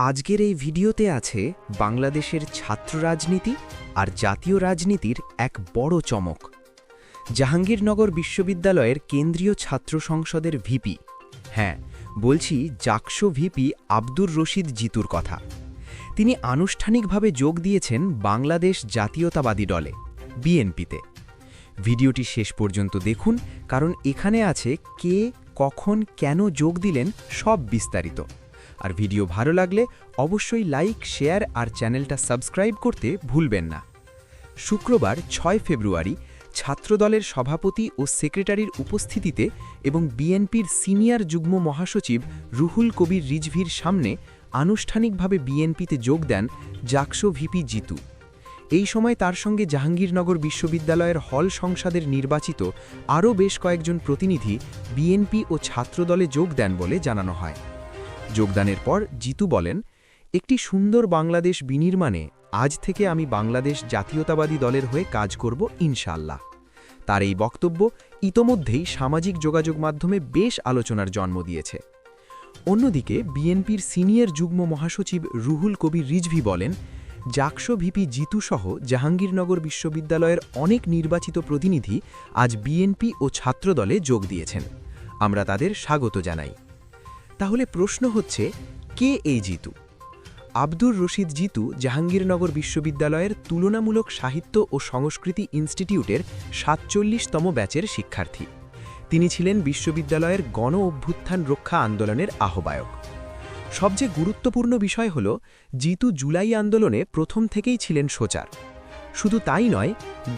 আজকের এই ভিডিওতে আছে বাংলাদেশের ছাত্র রাজনীতি আর জাতীয় রাজনীতির এক বড় চমক। জাহাঙ্গীরনগর বিশ্ববিদ্যালয়ের কেন্দ্রীয় ছাত্র সংসদের ভিপি, হ্যাঁ বলছি জাকসো ভিপি আব্দুর রশিদ জিতুর কথা। তিনি আনুষ্ঠানিকভাবে যোগ দিয়েছেন বাংলাদেশ জাতীয়তাবাদী দলে, বিএনপিতে। ভিডিওটি শেষ পর্যন্ত দেখুন, কারণ এখানে আছে কে, কখন, কেন যোগ দিলেন সব বিস্তারিত। আর ভিডিও ভালো লাগলে অবশ্যই লাইক, শেয়ার আর চ্যানেলটা সাবস্ক্রাইব করতে ভুলবেন না। শুক্রবার ৬ ফেব্রুয়ারি ছাত্রদলের সভাপতি ও সেক্রেটারির উপস্থিতিতে এবং বিএনপির সিনিয়র যুগ্ম মহাসচিব রুহুল কবির রিজভির সামনে আনুষ্ঠানিকভাবে বিএনপিতে যোগ দেন জাকসো ভিপি জিতু। এই সময় তার সঙ্গে জাহাঙ্গীরনগর বিশ্ববিদ্যালয়ের হল সংসদের নির্বাচিত আরও বেশ কয়েকজন প্রতিনিধি বিএনপি ও ছাত্রদলে যোগ দেন বলে জানানো হয়। যোগদানের পর জিতু বলেন, একটি সুন্দর বাংলাদেশ বিনির্মাণে আজ থেকে আমি বাংলাদেশ জাতীয়তাবাদী দলের হয়ে কাজ করব ইনশাআল্লাহ। তার এই বক্তব্য ইতোমধ্যেই সামাজিক যোগাযোগ মাধ্যমে বেশ আলোচনার জন্ম দিয়েছে। অন্যদিকে বিএনপির সিনিয়র যুগ্ম মহাসচিব রুহুল কবির রিজভি বলেন, জাকসো ভিপি জিতু সহ জাহাঙ্গীরনগর বিশ্ববিদ্যালয়ের অনেক নির্বাচিত প্রতিনিধি আজ বিএনপি ও ছাত্রদলে যোগ দিয়েছেন। আমরা তাদের স্বাগত জানাই। তাহলে প্রশ্ন হচ্ছে, কে এই জিতু? আব্দুর রশিদ জিতু জাহাঙ্গীরনগর বিশ্ববিদ্যালয়ের তুলনামূলক সাহিত্য ও সংস্কৃতি ইনস্টিটিউটের ৪৭তম ব্যাচের শিক্ষার্থী। তিনি ছিলেন বিশ্ববিদ্যালয়ের গণ অভ্যুত্থান রক্ষা আন্দোলনের আহ্বায়ক। সবচেয়ে গুরুত্বপূর্ণ বিষয় হল, জিতু জুলাই আন্দোলনে প্রথম থেকেই ছিলেন সোচ্চার। শুধু তাই নয়,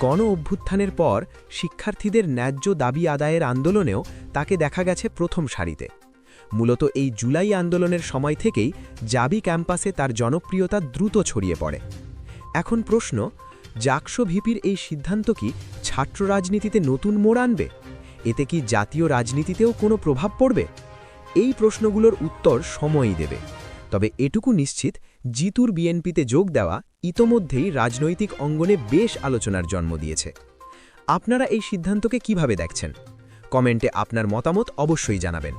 গণ অভ্যুত্থানের পর শিক্ষার্থীদের ন্যায্য দাবি আদায়ের আন্দোলনেও তাকে দেখা গেছে প্রথম সারিতে। মূলত এই জুলাই আন্দোলনের সময় থেকেই জাবি ক্যাম্পাসে তার জনপ্রিয়তা দ্রুত ছড়িয়ে পড়ে। এখন প্রশ্ন, জাকসো ভিপির এই সিদ্ধান্ত কি ছাত্র রাজনীতিতে নতুন মোড় আনবে? এতে কি জাতীয় রাজনীতিতেও কোনো প্রভাব পড়বে? এই প্রশ্নগুলোর উত্তর সময়ই দেবে। তবে এটুকু নিশ্চিত, জিতুর বিএনপিতে যোগ দেওয়া ইতোমধ্যেই রাজনৈতিক অঙ্গনে বেশ আলোচনার জন্ম দিয়েছে। আপনারা এই সিদ্ধান্তকে কিভাবে দেখছেন? কমেন্টে আপনার মতামত অবশ্যই জানাবেন।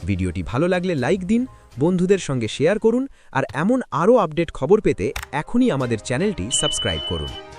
ভিডিওটি ভালো লাগলে লাইক দিন, বন্ধুদের সঙ্গে শেয়ার করুন আর এমন আরও আপডেট খবর পেতে এখনই আমাদের চ্যানেলটি সাবস্ক্রাইব করুন।